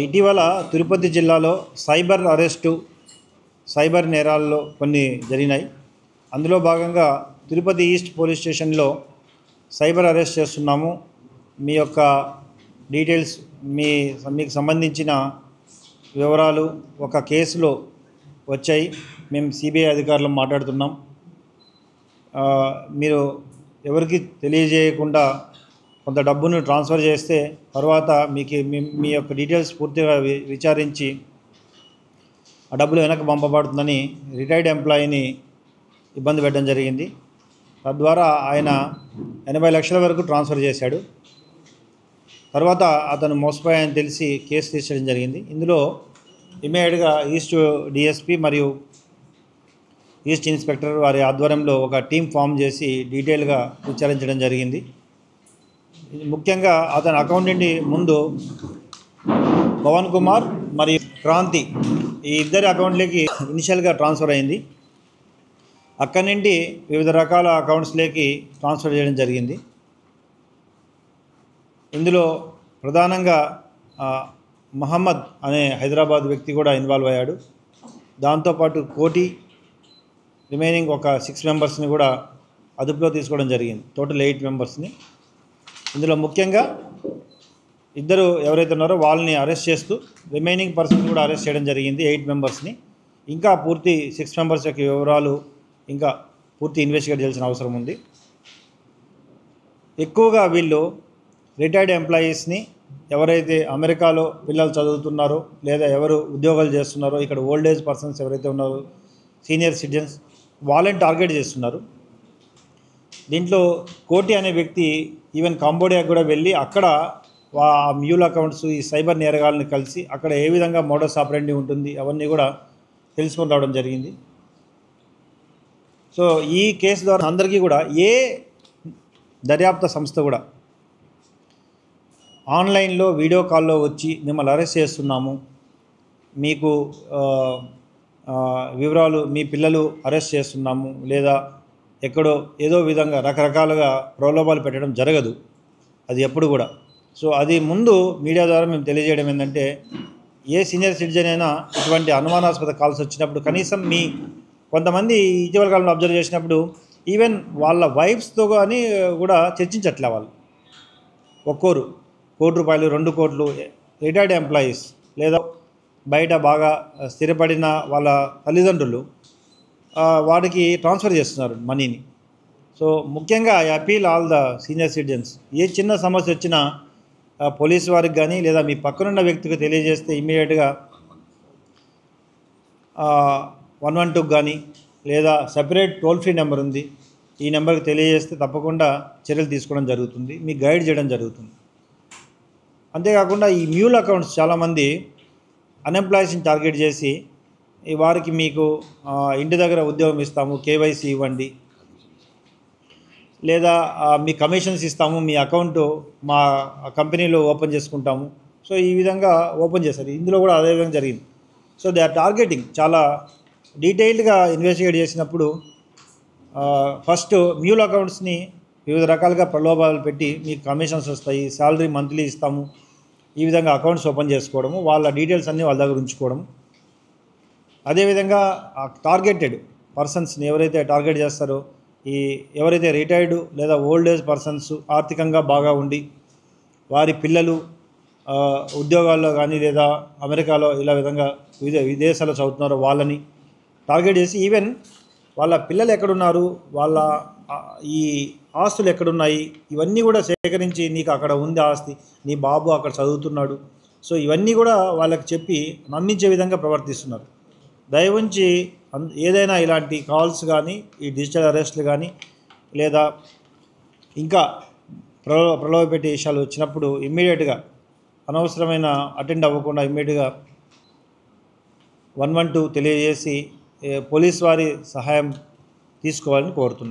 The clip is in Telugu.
ఇటీవల తిరుపతి జిల్లాలో సైబర్ నేరాల్లో కొన్ని జరిగినాయి. అందులో భాగంగా తిరుపతి ఈస్ట్ పోలీస్ స్టేషన్లో సైబర్ అరెస్ట్ చేస్తున్నాము, మీ యొక్క డీటెయిల్స్ మీకు సంబంధించిన వివరాలు ఒక కేసులో వచ్చాయి, మేము సిబిఐ అధికారులు మాట్లాడుతున్నాం, మీరు ఎవరికి తెలియజేయకుండా కొంత డబ్బును ట్రాన్స్ఫర్ చేస్తే తర్వాత మీ యొక్క డీటెయిల్స్ పూర్తిగా విచారించి ఆ డబ్బులు వెనక్కి పంపబడుతుందని రిటైర్డ్ ఎంప్లాయీని ఇబ్బంది పెట్టడం జరిగింది. తద్వారా ఆయన 80 లక్షల వరకు ట్రాన్స్ఫర్ చేశాడు. తర్వాత అతను మోసపోయాయని తెలిసి కేసు తీసేయడం జరిగింది. ఇందులో ఇమీడియట్గా ఈస్ట్ డిఎస్పి మరియు ఈస్ట్ ఇన్స్పెక్టర్ వారి ఆధ్వర్యంలో ఒక టీం ఫామ్ చేసి డీటెయిల్గా విచారించడం జరిగింది. ముఖ్యంగా అతని అకౌంట్ నుండి ముందు పవన్ కుమార్ మరియు క్రాంతి ఈ ఇద్దరి అకౌంట్లోకి ఇనిషియల్గా ట్రాన్స్ఫర్ అయింది. అక్కడి నుండి వివిధ రకాల అకౌంట్స్లోకి ట్రాన్స్ఫర్ చేయడం జరిగింది. ఇందులో ప్రధానంగా మహమ్మద్ అనే హైదరాబాద్ వ్యక్తి కూడా ఇన్వాల్వ్ అయ్యాడు. దాంతోపాటు కోటి రిమైనింగ్ ఒక 6 మెంబర్స్ని కూడా అదుపులో తీసుకోవడం జరిగింది. టోటల్ 8 మెంబర్స్ని. ఇందులో ముఖ్యంగా ఇద్దరు ఎవరైతే ఉన్నారో వాళ్ళని అరెస్ట్ చేస్తూ రిమైనింగ్ పర్సన్స్ కూడా అరెస్ట్ చేయడం జరిగింది, 8 మెంబర్స్ని. ఇంకా పూర్తి 6 మెంబర్స్ యొక్క వివరాలు ఇంకా పూర్తి ఇన్వెస్టిగేట్ చేయాల్సిన అవసరం ఉంది. ఎక్కువగా వీళ్ళు రిటైర్డ్ ఎంప్లాయీస్ని, ఎవరైతే అమెరికాలో పిల్లలు చదువుతున్నారో లేదా ఎవరు ఉద్యోగాలు చేస్తున్నారో, ఇక్కడ ఓల్డ్ ఏజ్ పర్సన్స్ ఎవరైతే ఉన్నారో, సీనియర్ సిటిజన్స్, వాళ్ళని టార్గెట్ చేస్తున్నారు. దీంట్లో కోటి అనే వ్యక్తి ఈవెన్ కాంబోడియాకి కూడా వెళ్ళి అక్కడ మ్యూల్ అకౌంట్స్, ఈ సైబర్ నేరగాళ్ళని కలిసి అక్కడ ఏ విధంగా మోడస్ ఆపరెండి ఉంటుంది అవన్నీ కూడా తెలుసుకొని రావడం జరిగింది. సో ఈ కేసు ద్వారా అందరికీ కూడా ఏ దర్యాప్తు సంస్థ కూడా ఆన్లైన్లో వీడియో కాల్లో వచ్చి మిమ్మల్ని అరెస్ట్ చేస్తున్నాము, మీకు వివరాలు, మీ పిల్లలు అరెస్ట్ చేస్తున్నాము, లేదా ఎక్కడో ఏదో విధంగా రకరకాలుగా ప్రలోభాలు పెట్టడం జరగదు, అది ఎప్పుడు కూడా. సో అది ముందు మీడియా ద్వారా మేము తెలియజేయడం ఏంటంటే, ఏ సీనియర్ సిటిజన్ అయినా ఇటువంటి అనుమానాస్పద కాల్స్ వచ్చినప్పుడు కనీసం కొంతమంది ఇటీవల కాలంలో అబ్జర్వ్ చేసినప్పుడు ఈవెన్ వాళ్ళ వైఫ్స్తో కానీ కూడా చర్చించట్లే. వాళ్ళు ఒక్కోరు ₹1 కోటి 2 కోట్లు రిటైర్డ్ ఎంప్లాయీస్ లేదా బయట బాగా స్థిరపడిన వాళ్ళ తల్లిదండ్రులు వాడికి ట్రాన్స్ఫర్ చేస్తున్నారు మనీని. సో ముఖ్యంగా I appeal all the senior citizens, ఏ చిన్న సమస్య వచ్చినా పోలీసు వారికి కానీ లేదా మీ పక్కనున్న వ్యక్తికి తెలియజేస్తే ఇమీడియట్గా 112 కానీ లేదా సెపరేట్ టోల్ ఫ్రీ నెంబర్ ఉంది, ఈ నెంబర్కి తెలియజేస్తే తప్పకుండా చర్యలు తీసుకోవడం జరుగుతుంది, మీకు గైడ్ చేయడం జరుగుతుంది. అంతేకాకుండా ఈ మ్యూల్ అకౌంట్స్ చాలామంది అన్ఎంప్లాయీస్ని టార్గెట్ చేసి వారికి మీకు ఇంటి దగ్గర ఉద్యోగం ఇస్తాము, కేవైసీ ఇవ్వండి, లేదా మీ కమిషన్స్ ఇస్తాము, మీ అకౌంట్ మా కంపెనీలో ఓపెన్ చేసుకుంటాము. సో ఈ విధంగా ఓపెన్ చేశారు. ఇందులో కూడా అదే విధంగా జరిగింది. So they are targeting. చాలా డీటెయిల్డ్గా ఇన్వెస్టిగేట్ చేసినప్పుడు ఫస్ట్ మ్యూల్ అకౌంట్స్ని వివిధ రకాలుగా ప్రలోభాలు పెట్టి మీకు కమిషన్స్ వస్తాయి, శాలరీ మంత్లీ ఇస్తాము, ఈ విధంగా అకౌంట్స్ ఓపెన్ చేసుకోవడము, వాళ్ళ డీటెయిల్స్ అన్నీ వాళ్ళ దగ్గర ఉంచుకోవడం. అదేవిధంగా టార్గెటెడ్ పర్సన్స్ని ఎవరైతే టార్గెట్ చేస్తారో, ఎవరైతే రిటైర్డ్ లేదా ఓల్డ్ ఏజ్ పర్సన్స్ ఆర్థికంగా బాగా ఉండి వారి పిల్లలు ఉద్యోగాల్లో కానీ లేదా అమెరికాలో ఇలా విధంగా విదేశాల్లో చదువుతున్నారో వాళ్ళని టార్గెట్ చేసి ఈవెన్ వాళ్ళ పిల్లలు ఎక్కడున్నారు, వాళ్ళ ఈ ఆస్తులు ఎక్కడున్నాయి, ఇవన్నీ కూడా సేకరించి నీకు అక్కడ ఉంది ఆస్తి, నీ బాబు అక్కడ చదువుతున్నాడు, సో ఇవన్నీ కూడా వాళ్ళకి చెప్పి నమ్మించే విధంగా ప్రవర్తిస్తున్నారు. దయవుంచి ఏదైనా ఇలాంటి కాల్స్ కానీ ఈ డిజిటల్ అరెస్ట్లు కానీ లేదా ఇంకా ప్రలోభపెట్టే విషయాలు వచ్చినప్పుడు ఇమ్మీడియట్గా అనవసరమైన అటెండ్ అవ్వకుండా ఇమ్మీడియట్గా 112 తెలియజేసి పోలీస్ వారి సహాయం తీసుకోవాలని కోరుతున్నాను.